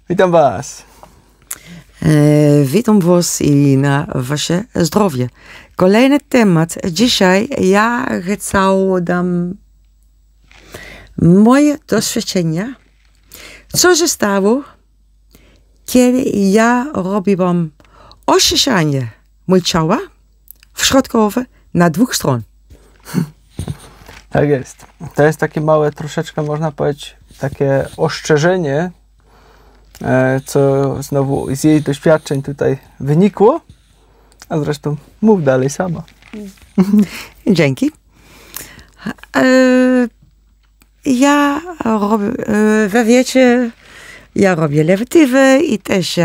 Witam Was. Witam Was i na Wasze zdrowie. Kolejny temat. Dzisiaj ja chcę dam moje doświadczenia. Co się stało, kiedy ja robiłam oczyszczanie mojego ciała w środkowe na dwóch stron. Tak jest. To jest takie małe, troszeczkę można powiedzieć, takie ostrzeżenie, co znowu z jej doświadczeń tutaj wynikło. A zresztą mów dalej sama. Dzięki. Ja robię, wy wiecie, ja robię lewatywę i też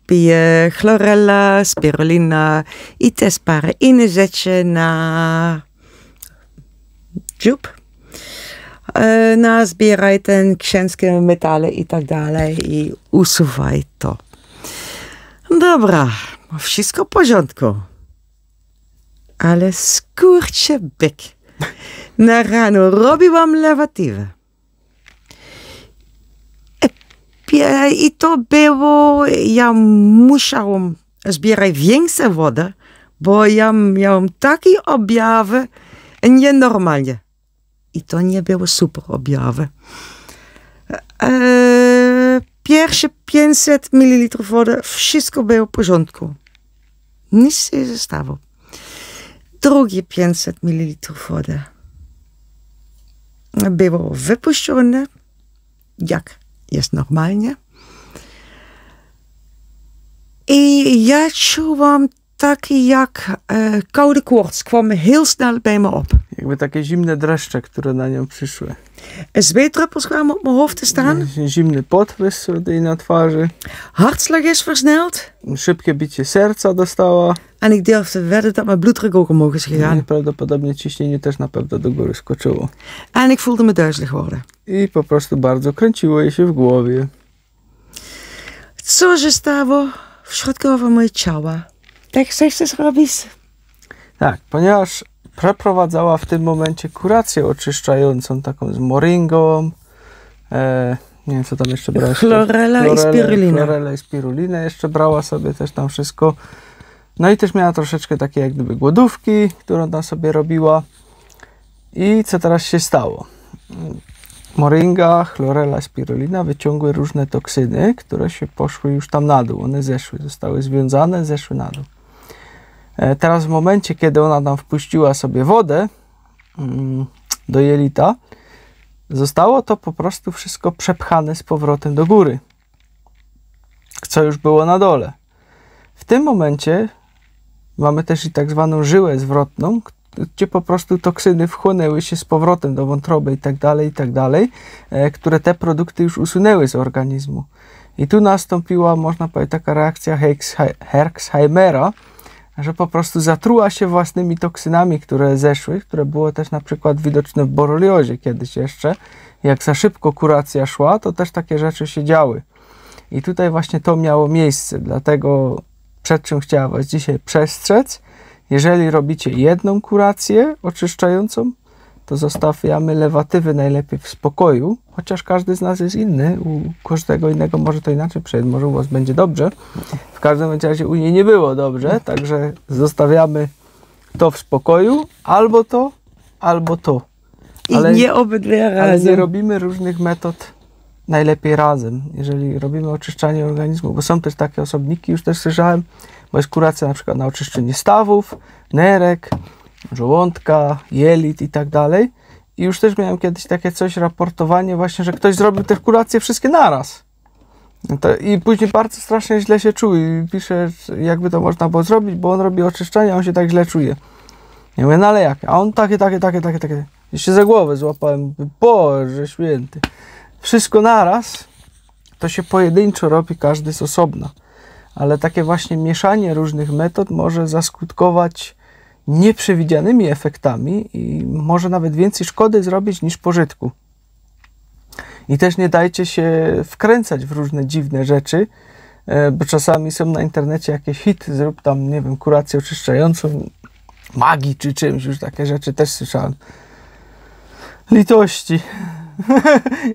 piję chlorella, spirulina i też parę inne rzeczy na dziób. Zbieraj ten księskie metale i tak dalej i usuwaj to. Dobra, wszystko w porządku. Ale skurcze byk. Na rano robiłam lewatywę. I to było, ja musiałam zbierać więcej wody, bo ja miałam takie objawy nienormalnie. I to nie było super objawy. Pierwsze 500 ml wody, wszystko było w porządku. Nic się stało. Drugie 500 ml wody było wypuszczone, jak jest normalnie. I ja czułam taki jak koude koorts, kwam heel snel bij me op. Jakby takie zimne dreszcze, które na nią przyszły. Zweetdruppels kwamen op mijn hoofd te staan. Zimny pot wysłał jej na twarzy. Hartslag is versneld. Szybkie bicie serca dostała. En ik durfde wedden dat mijn bloeddruk ook omhoog is gegaan. Prawdopodobnie ciśnienie też na pewno do góry skoczyło. En ik voelde me duizelig worden. I po prostu bardzo kręciło jej się w głowie. Co się stało w środkowe moje ciała? Tak chcesz zrobić? Tak, ponieważ przeprowadzała w tym momencie kurację oczyszczającą, taką z moringą, nie wiem co tam jeszcze brała. Chlorella i spirulina. Chlorella i spirulinę jeszcze brała sobie też tam wszystko. No i też miała troszeczkę takie jak gdyby głodówki, którą tam sobie robiła. I co teraz się stało? Moringa, chlorella, spirulina wyciągły różne toksyny, które się poszły już tam na dół. One zeszły, zostały związane, zeszły na dół. Teraz w momencie, kiedy ona tam wpuściła sobie wodę do jelita, zostało to po prostu wszystko przepchane z powrotem do góry, co już było na dole. W tym momencie mamy też i tak zwaną żyłę zwrotną, gdzie po prostu toksyny wchłonęły się z powrotem do wątroby i tak dalej, które te produkty już usunęły z organizmu. I tu nastąpiła, można powiedzieć, taka reakcja Herxheimera, że po prostu zatruła się własnymi toksynami, które zeszły, które było też na przykład widoczne w boreliozie kiedyś jeszcze. Jak za szybko kuracja szła, to też takie rzeczy się działy. I tutaj właśnie to miało miejsce, dlatego przed czym chciała Was dzisiaj przestrzec. Jeżeli robicie jedną kurację oczyszczającą, to zostawiamy lewatywy najlepiej w spokoju, chociaż każdy z nas jest inny, u każdego innego może to inaczej przejść, może u Was będzie dobrze. W każdym razie u niej nie było dobrze, także zostawiamy to w spokoju, albo to, albo to. Ale nie obydwie razem. Ale nie robimy różnych metod najlepiej razem, jeżeli robimy oczyszczanie organizmu, bo są też takie osobniki, już też słyszałem, bo jest kuracja na przykład na oczyszczenie stawów, nerek, żołądka, jelit i tak dalej. I już też miałem kiedyś takie coś, raportowanie właśnie, że ktoś zrobił te kuracje wszystkie naraz. I później bardzo strasznie źle się czuł i pisze, jakby to można było zrobić, bo on robi oczyszczenie, a on się tak źle czuje. Ja mówię, no ale jak? A on takie. Jeszcze za głowę złapałem. Boże święty. Wszystko naraz, to się pojedynczo robi, każdy z osobna. Ale takie właśnie mieszanie różnych metod może zaskutkować nieprzewidzianymi efektami i może nawet więcej szkody zrobić niż pożytku. I też nie dajcie się wkręcać w różne dziwne rzeczy, bo czasami są na internecie jakieś hity, zrób tam, nie wiem, kurację oczyszczającą, magii czy czymś, już takie rzeczy też słyszałem. Litości.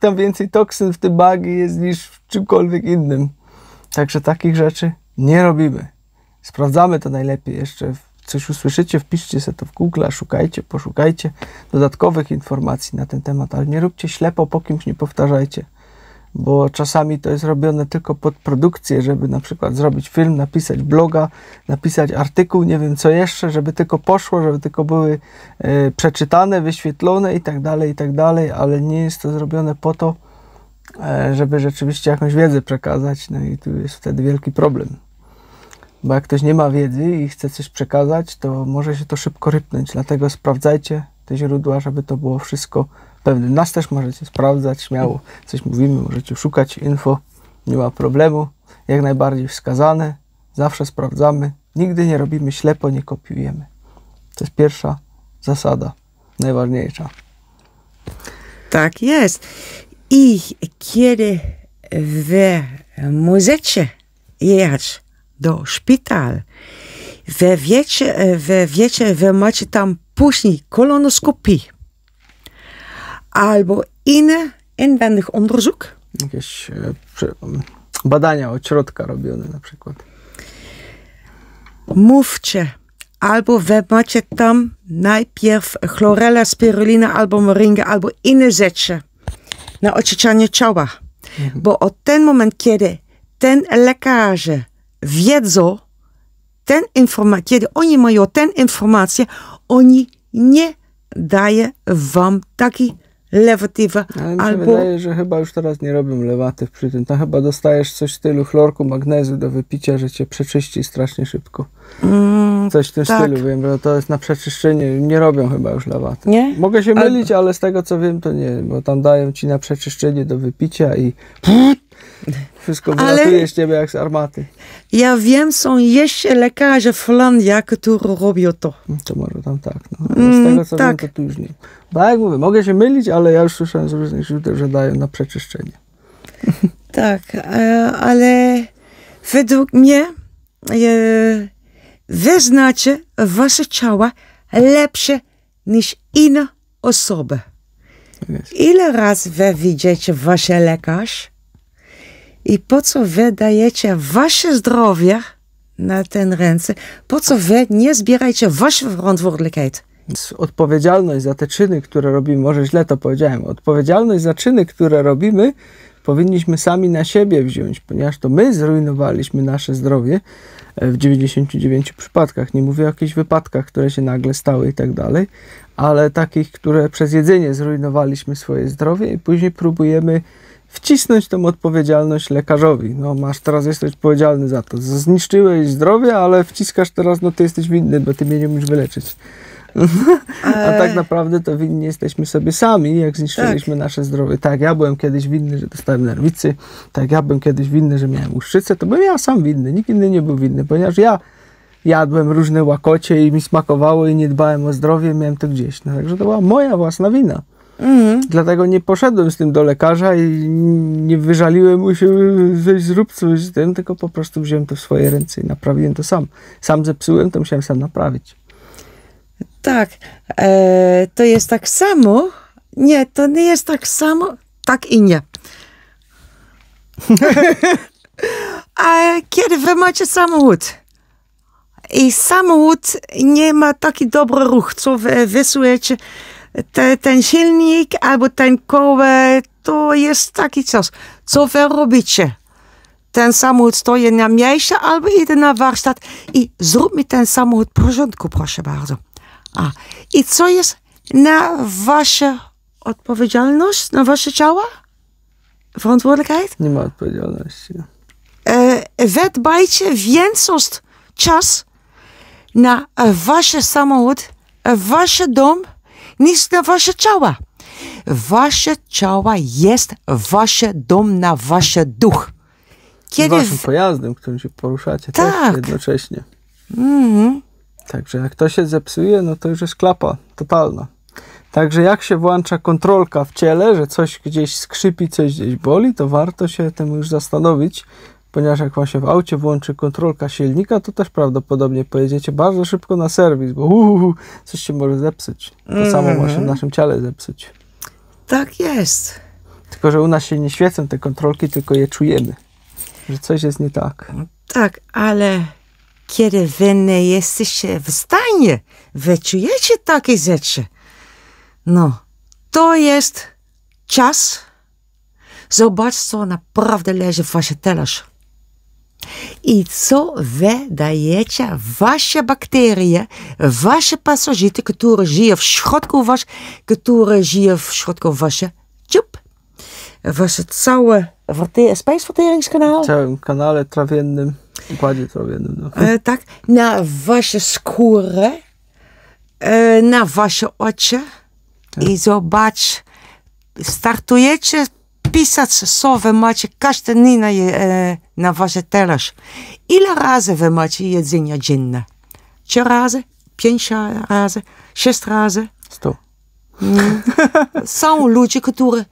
Tam więcej toksyn w tym bagi jest niż w czymkolwiek innym. Także takich rzeczy nie robimy. Sprawdzamy to najlepiej. Jeszcze coś usłyszycie, wpiszcie sobie to w Google, szukajcie, poszukajcie dodatkowych informacji na ten temat, ale nie róbcie ślepo, po kimś nie powtarzajcie. Bo czasami to jest robione tylko pod produkcję, żeby na przykład zrobić film, napisać bloga, napisać artykuł, nie wiem co jeszcze, żeby tylko poszło, żeby tylko były przeczytane, wyświetlone i tak dalej, ale nie jest to zrobione po to, żeby rzeczywiście jakąś wiedzę przekazać, no i tu jest wtedy wielki problem. Bo jak ktoś nie ma wiedzy i chce coś przekazać, to może się to szybko rypnąć, dlatego sprawdzajcie te źródła, żeby to było wszystko pewne. Nas też możecie sprawdzać, śmiało coś mówimy, możecie szukać info, nie ma problemu, jak najbardziej wskazane, zawsze sprawdzamy, nigdy nie robimy ślepo, nie kopiujemy. To jest pierwsza zasada, najważniejsza. Tak jest. I kiedy wy możecie jechać do szpitala, wy macie tam później kolonoskopię albo inny inwendig onderzoek. Jakieś badania od środka robione na przykład. Mówcie, albo wy macie tam najpierw chlorella, spirulina albo moringa, albo inne rzeczy na oczyszczanie ciała. Bo od ten moment, kiedy ten lekarze wiedzą, kiedy oni mają tę informację, oni nie dają wam takiej lewatywy. Ale mi się wydaje, że chyba już teraz nie robią lewatyw przy tym. Tam chyba dostajesz coś w stylu chlorku, magnezu do wypicia, że cię przeczyści strasznie szybko. Coś w tym stylu, wiem, że to jest na przeczyszczenie. Nie robią chyba już lewatyw. Nie? Mogę się mylić, ale z tego co wiem, to nie, bo tam dają ci na przeczyszczenie do wypicia i wszystko wylatuje z ciebie jak z armaty. Ja wiem, są jeszcze lekarze w Holandii, którzy robią to. To może tam tak. No. Ale z tego co wiem, to tu już nie. Bo jak mówię, mogę się mylić, ale ja już słyszałem z różnych źródeł, że dają na przeczyszczenie. Tak, ale według mnie wy znacie wasze ciała lepsze niż inne osoby. Ile razy wy widzicie wasze lekarz i po co wy dajecie wasze zdrowie na ten ręce, po co wy nie zbierajcie waszą verantwoordelijkheid? Odpowiedzialność za te czyny, które robimy, może źle to powiedziałem, odpowiedzialność za czyny, które robimy, powinniśmy sami na siebie wziąć, ponieważ to my zrujnowaliśmy nasze zdrowie w 99 przypadkach. Nie mówię o jakichś wypadkach, które się nagle stały i tak dalej, ale takich, które przez jedzenie zrujnowaliśmy swoje zdrowie i później próbujemy wcisnąć tą odpowiedzialność lekarzowi. No masz, teraz jesteś odpowiedzialny za to. Zniszczyłeś zdrowie, ale wciskasz teraz, no ty jesteś winny, bo ty mnie nie musisz wyleczyć. A tak naprawdę to winni jesteśmy sobie sami, jak zniszczyliśmy nasze zdrowie. Tak, ja byłem kiedyś winny, że dostałem nerwicy, tak, ja byłem kiedyś winny, że miałem łuszczycę, to byłem ja sam winny, nikt inny nie był winny, ponieważ ja jadłem różne łakocie i mi smakowało i nie dbałem o zdrowie, miałem to gdzieś. No, także to była moja własna wina. Dlatego nie poszedłem z tym do lekarza i nie wyżaliłem mu się, weź zrób coś z tym, tylko po prostu wziąłem to w swoje ręce i naprawiłem to sam. Sam zepsułem, to musiałem sam naprawić. Tak, to jest tak samo. Nie, to nie jest tak samo, tak i nie. A kiedy wy macie samochód i samochód nie ma taki dobry ruch, co wy wysujecie, ten silnik albo ten koło, to jest taki coś. Co wy robicie? Ten samochód stoi na miejscu albo idzie na warsztat i zrób mi ten samochód w porządku, proszę bardzo. I co jest na wasza odpowiedzialność, na wasze ciała? Verantwoordelijkheid? Nie ma odpowiedzialności. Wy dbajcie więcej czas na wasz samochód, wasz dom, niż na wasze ciała. Wasze ciała jest wasz dom na wasz duch. Kiedy waszym pojazdem, którym się poruszacie, też jednocześnie. Także jak to się zepsuje, no to już jest klapa totalna. Także jak się włącza kontrolka w ciele, że coś gdzieś skrzypi, coś gdzieś boli, to warto się temu już zastanowić, ponieważ jak wam się w aucie włączy kontrolka silnika, to też prawdopodobnie pojedziecie bardzo szybko na serwis, bo coś się może zepsuć. To samo może w naszym ciele zepsuć. Tak jest. Tylko, że u nas się nie świecą te kontrolki, tylko je czujemy. Że coś jest nie tak. Tak, ale kiedy wy nie jesteście w stanie, wy czujecie takie rzeczy, no, to jest czas. Zobacz, co naprawdę leży w waszym talerzu. I co wy dajecie wasze bakterie, wasze pasożyty, które żyją w środku wasze wasze całe spijsverteringskanaal. W całym kanale trawiennym, układzie trawiennym. No. Tak, na wasze skórę, na wasze oczy. I zobacz, startujecie pisać, co wy macie każdy dzień na wasze talerz. Ile razy wy macie jedzenia dzienne? 3 razy? 5 razy? 6 razy? 100. Są ludzie, którzy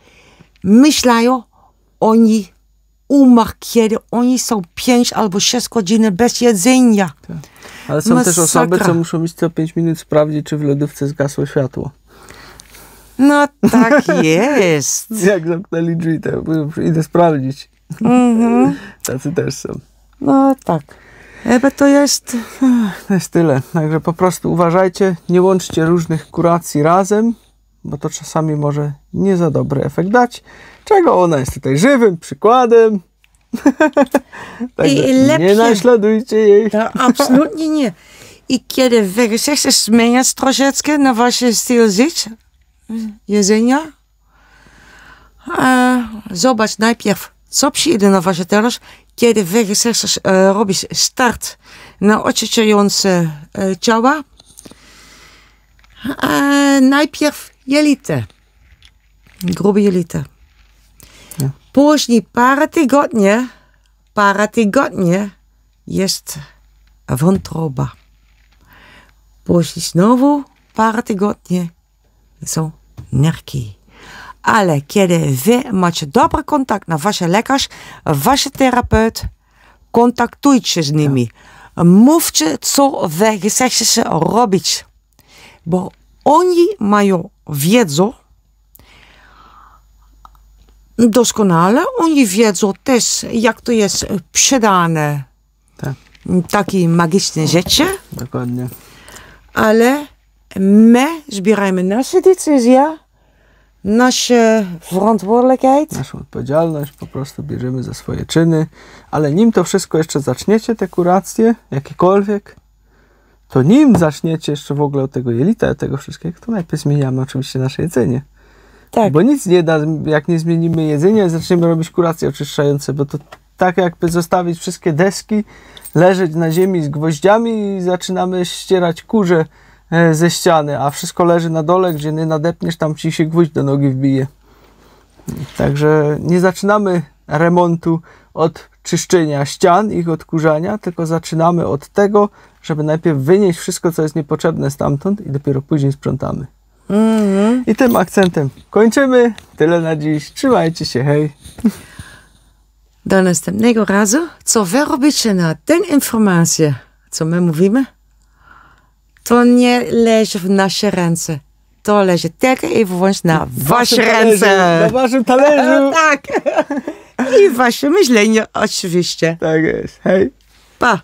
myślają, oni umarł, kiedy oni są 5 albo 6 godzin bez jedzenia. Tak. Ale są też osoby, co muszą mieć co 5 minut sprawdzić, czy w lodówce zgasło światło. No tak jest. Jak zamknęli drzwi, to idę sprawdzić. Tacy też są. No tak. Chyba to jest... To jest tyle. Także po prostu uważajcie, nie łączcie różnych kuracji razem, bo to czasami może nie za dobry efekt dać. Czego ona jest tutaj żywym przykładem. Także nie naśladujcie jej. No, absolutnie nie. I kiedy wy chcecie zmieniać troszeczkę na wasz styl życia, jedzenia, zobacz najpierw, co przyjdzie na wasz talerz, kiedy wy chcecie robić start na oczyszczające ciała. Najpierw jelita, grube jelita. Ja. Później parę tygodni jest wątroba. Później znowu parę tygodni są nerki. Ale kiedy wy macie dobry kontakt na wasze lekarz, wasze terapeut, kontaktujcie z nimi. Mówcie, co wy chcecie robić. Bo oni mają wiedzę doskonale. Oni wiedzą też, jak to jest przydane. Tak. Takie magiczne rzeczy. Dokładnie. Ale my zbieramy nasze decyzje, naszą verantwoordelijkheid. Naszą odpowiedzialność, po prostu bierzemy za swoje czyny. Ale nim to wszystko jeszcze zaczniecie, te kuracje, jakiekolwiek, to nim zaczniecie jeszcze w ogóle od tego jelita, tego wszystkiego, to najpierw zmieniamy oczywiście nasze jedzenie. Tak. Bo nic nie da, jak nie zmienimy jedzenia, zaczniemy robić kuracje oczyszczające, bo to tak jakby zostawić wszystkie deski, leżeć na ziemi z gwoździami i zaczynamy ścierać kurze ze ściany, a wszystko leży na dole, gdzie nie nadepniesz, tam ci się gwóźdź do nogi wbije. Także nie zaczynamy remontu od czyszczenia ścian, ich odkurzania, tylko zaczynamy od tego, żeby najpierw wynieść wszystko, co jest niepotrzebne stamtąd i dopiero później sprzątamy. I tym akcentem kończymy. Tyle na dziś. Trzymajcie się, hej. Do następnego razu, co wy robicie na tę informację, co my mówimy, to nie leży w nasze ręce. To leży tylko i wyłącznie na wasze ręce. Na waszym talerzu. Tak. I wasze myślenie oczywiście. Tak jest. Hej. Pa.